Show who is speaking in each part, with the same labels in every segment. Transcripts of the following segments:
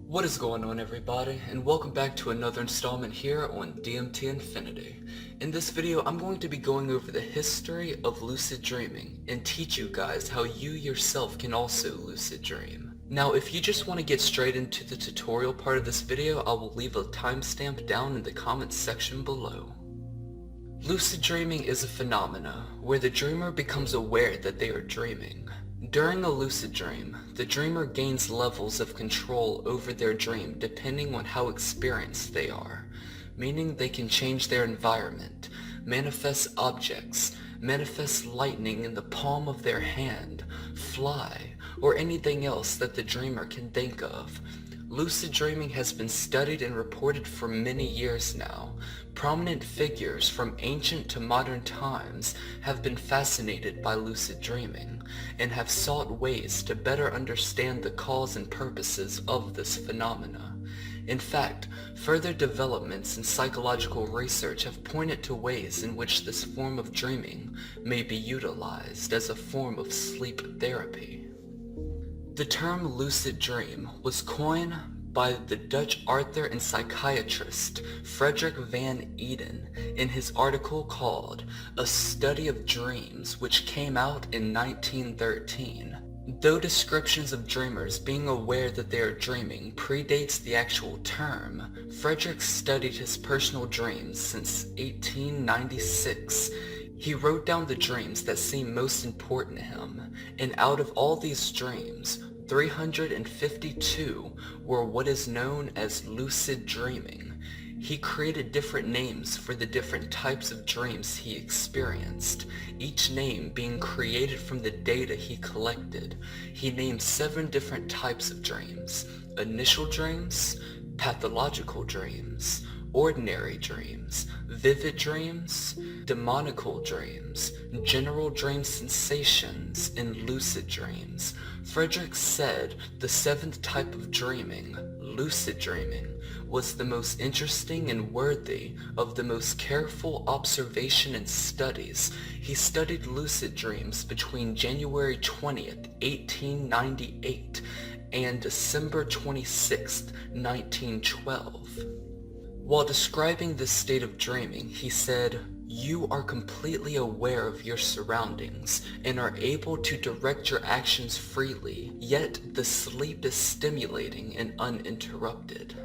Speaker 1: What is going on, everybody, and welcome back to another installment here on DMT Infinity. In this video, I'm going to be going over the history of lucid dreaming and teach you guys how you yourself can also lucid dream. Now, if you just want to get straight into the tutorial part of this video, I will leave a timestamp down in the comments section below. Lucid dreaming is a phenomena where the dreamer becomes aware that they are dreaming. During a lucid dream, the dreamer gains levels of control over their dream depending on how experienced they are, meaning they can change their environment, manifest objects, manifest lightning in the palm of their hand, fly, or anything else that the dreamer can think of. Lucid dreaming has been studied and reported for many years now. Prominent figures from ancient to modern times have been fascinated by lucid dreaming and have sought ways to better understand the cause and purposes of this phenomena. In fact, further developments in psychological research have pointed to ways in which this form of dreaming may be utilized as a form of sleep therapy. The term lucid dream was coined by the Dutch author and psychiatrist Frederik van Eden in his article called A Study of Dreams, which came out in 1913. Though descriptions of dreamers being aware that they are dreaming predates the actual term, Frederik studied his personal dreams since 1896. He wrote down the dreams that seemed most important to him, and out of all these dreams, 352 were what is known as lucid dreaming. He created different names for the different types of dreams he experienced, each name being created from the data he collected. He named 7 different types of dreams: initial dreams, pathological dreams, ordinary dreams, vivid dreams, demonical dreams, general dream sensations, and lucid dreams. Frederik said the 7th type of dreaming, lucid dreaming, was the most interesting and worthy of the most careful observation and studies. He studied lucid dreams between January 20th, 1898 and December 26th, 1912. While describing this state of dreaming, he said, "You are completely aware of your surroundings and are able to direct your actions freely, yet the sleep is stimulating and uninterrupted."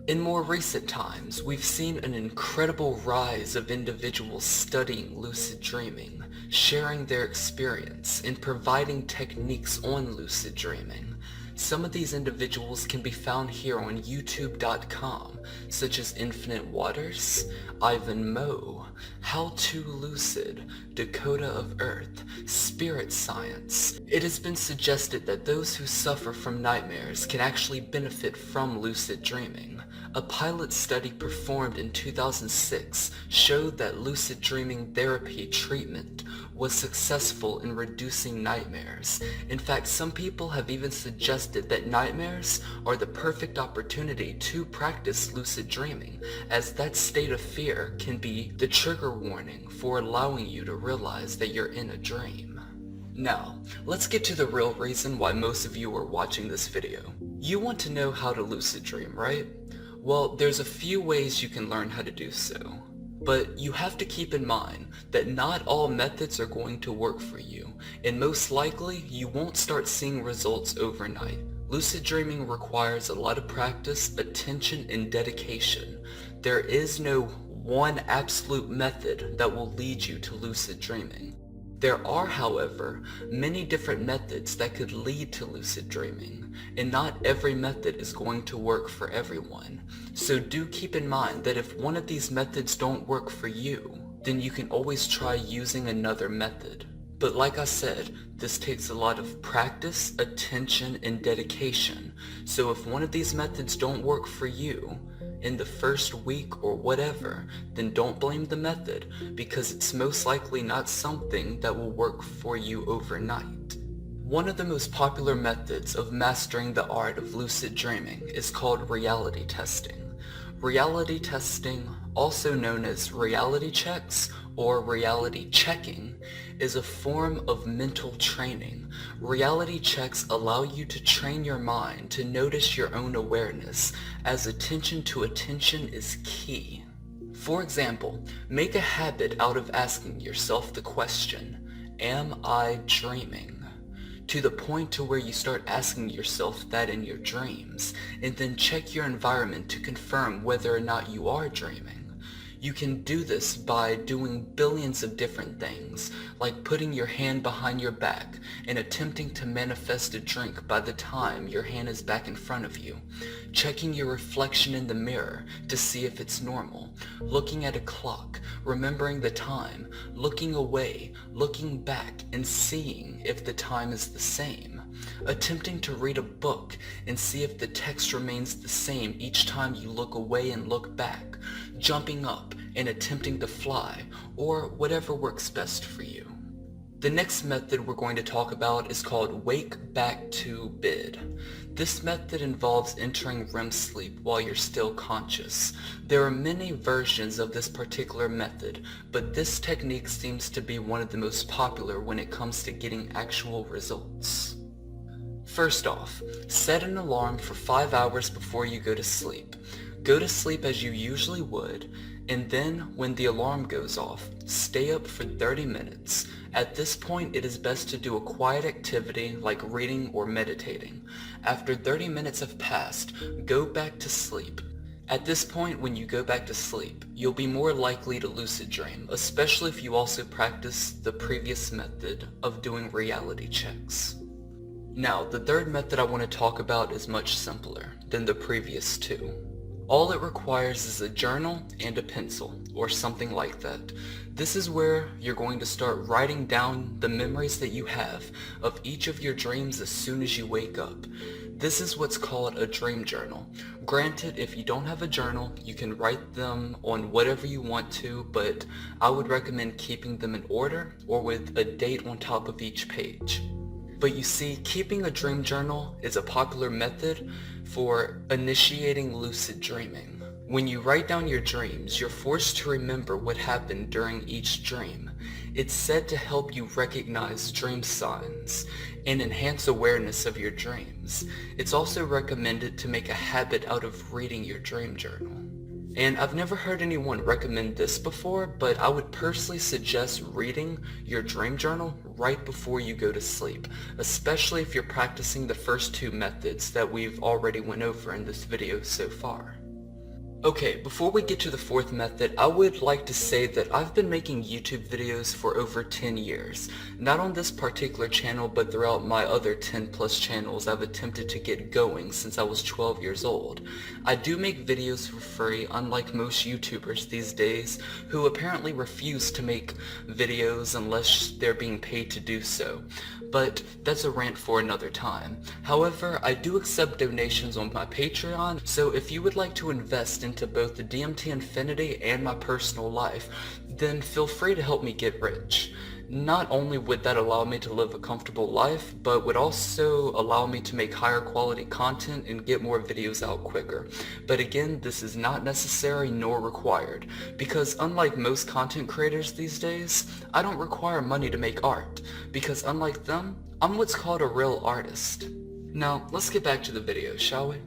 Speaker 1: In more recent times, we've seen an incredible rise of individuals studying lucid dreaming, sharing their experience, and providing techniques on lucid dreaming. Some of these individuals can be found here on YouTube.com, such as Infinite Waters, Ivan Moe, How To Lucid, Dakota of Earth, Spirit Science. It has been suggested that those who suffer from nightmares can actually benefit from lucid dreaming. A pilot study performed in 2006 showed that lucid dreaming therapy treatment was successful in reducing nightmares. In fact, some people have even suggested that nightmares are the perfect opportunity to practice lucid dreaming, as that state of fear can be the trigger warning for allowing you to realize that you're in a dream. Now, let's get to the real reason why most of you are watching this video. You want to know how to lucid dream, right? Well, there's a few ways you can learn how to do so. But you have to keep in mind that not all methods are going to work for you, and most likely you won't start seeing results overnight. Lucid dreaming requires a lot of practice, attention, and dedication. There is no one absolute method that will lead you to lucid dreaming. There are, however, many different methods that could lead to lucid dreaming, and not every method is going to work for everyone. So do keep in mind that if one of these methods don't work for you, then you can always try using another method. But like I said, this takes a lot of practice, attention, and dedication. So if one of these methods don't work for you in the first week or whatever, then don't blame the method, because it's most likely not something that will work for you overnight. One of the most popular methods of mastering the art of lucid dreaming is called reality testing. Reality testing, also known as reality checks or reality checking, is a form of mental training. Reality checks allow you to train your mind to notice your own awareness, as attention to attention is key. For example, make a habit out of asking yourself the question, am I dreaming? To the point to where you start asking yourself that in your dreams, and then check your environment to confirm whether or not you are dreaming. You can do this by doing billions of different things, like putting your hand behind your back and attempting to manifest a drink by the time your hand is back in front of you, checking your reflection in the mirror to see if it's normal, looking at a clock, remembering the time, looking away, looking back, and seeing if the time is the same, attempting to read a book and see if the text remains the same each time you look away and look back, jumping up and attempting to fly, or whatever works best for you. The next method we're going to talk about is called Wake Back to Bed. This method involves entering REM sleep while you're still conscious. There are many versions of this particular method, but this technique seems to be one of the most popular when it comes to getting actual results. First off, set an alarm for 5 hours before you go to sleep. Go to sleep as you usually would, and then when the alarm goes off, stay up for 30 minutes. At this point, it is best to do a quiet activity like reading or meditating. After 30 minutes have passed, go back to sleep. At this point, when you go back to sleep, you'll be more likely to lucid dream, especially if you also practice the previous method of doing reality checks. Now, the third method I want to talk about is much simpler than the previous two. All it requires is a journal and a pencil, or something like that. This is where you're going to start writing down the memories that you have of each of your dreams as soon as you wake up. This is what's called a dream journal. Granted, if you don't have a journal, you can write them on whatever you want to, but I would recommend keeping them in order or with a date on top of each page. But you see, keeping a dream journal is a popular method for initiating lucid dreaming. When you write down your dreams, you're forced to remember what happened during each dream. It's said to help you recognize dream signs and enhance awareness of your dreams. It's also recommended to make a habit out of reading your dream journal. And I've never heard anyone recommend this before, but I would personally suggest reading your dream journal right before you go to sleep, especially if you're practicing the first two methods that we've already went over in this video so far. Okay, before we get to the fourth method, I would like to say that I've been making YouTube videos for over 10 years. Not on this particular channel, but throughout my other 10 plus channels I've attempted to get going since I was 12 years old. I do make videos for free, unlike most YouTubers these days, who apparently refuse to make videos unless they're being paid to do so. But that's a rant for another time. However, I do accept donations on my Patreon, so if you would like to invest into both the DMT Infinity and my personal life, then feel free to help me get rich. Not only would that allow me to live a comfortable life, but would also allow me to make higher quality content and get more videos out quicker. But again, this is not necessary nor required, because unlike most content creators these days, I don't require money to make art, because unlike them, I'm what's called a real artist. Now, let's get back to the video, shall we?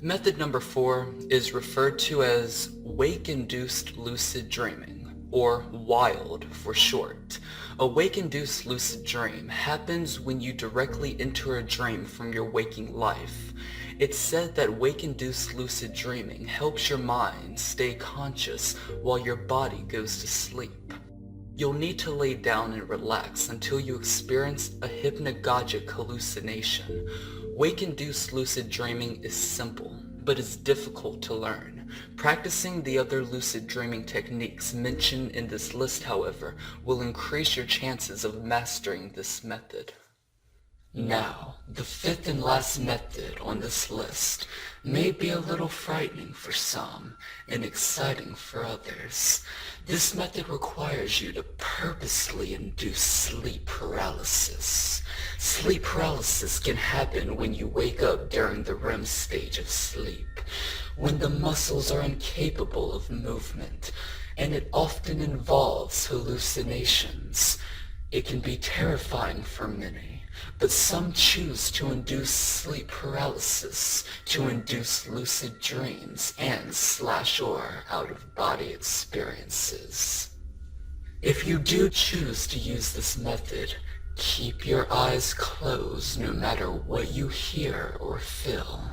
Speaker 1: Method number 4 is referred to as wake-induced lucid dreaming, or WILD for short. A wake-induced lucid dream happens when you directly enter a dream from your waking life. It's said that wake-induced lucid dreaming helps your mind stay conscious while your body goes to sleep. You'll need to lay down and relax until you experience a hypnagogic hallucination. Wake-induced lucid dreaming is simple, but it's difficult to learn. Practicing the other lucid dreaming techniques mentioned in this list, however, will increase your chances of mastering this method. Now, the fifth and last method on this list may be a little frightening for some and exciting for others. This method requires you to purposely induce sleep paralysis. Sleep paralysis can happen when you wake up during the REM stage of sleep, when the muscles are incapable of movement, and it often involves hallucinations. It can be terrifying for many, but some choose to induce sleep paralysis to induce lucid dreams and /or out-of-body experiences. If you do choose to use this method, keep your eyes closed no matter what you hear or feel.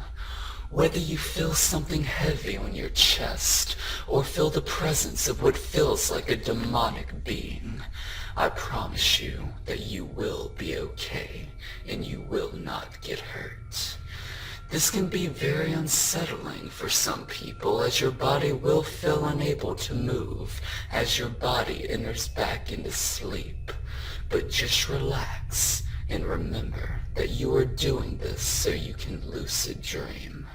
Speaker 1: Whether you feel something heavy on your chest or feel the presence of what feels like a demonic being, I promise you that you will be okay and you will not get hurt. This can be very unsettling for some people, as your body will feel unable to move as your body enters back into sleep. But just relax and remember that you are doing this so you can lucid dream.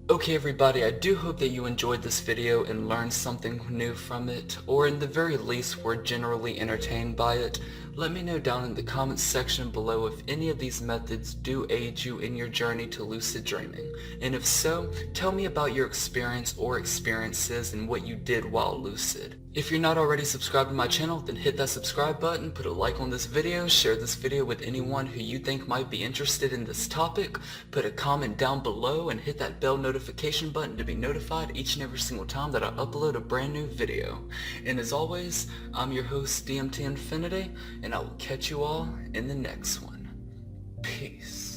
Speaker 1: Okay everybody, I do hope that you enjoyed this video and learned something new from it, or in the very least were generally entertained by it. Let me know down in the comments section below if any of these methods do aid you in your journey to lucid dreaming, and if so, tell me about your experience or experiences and what you did while lucid. If you're not already subscribed to my channel, then hit that subscribe button, put a like on this video, share this video with anyone who you think might be interested in this topic, put a comment down below, and hit that bell notification button to be notified each and every single time that I upload a brand new video. And as always, I'm your host DMT Infinity, and I will catch you all in the next one. Peace.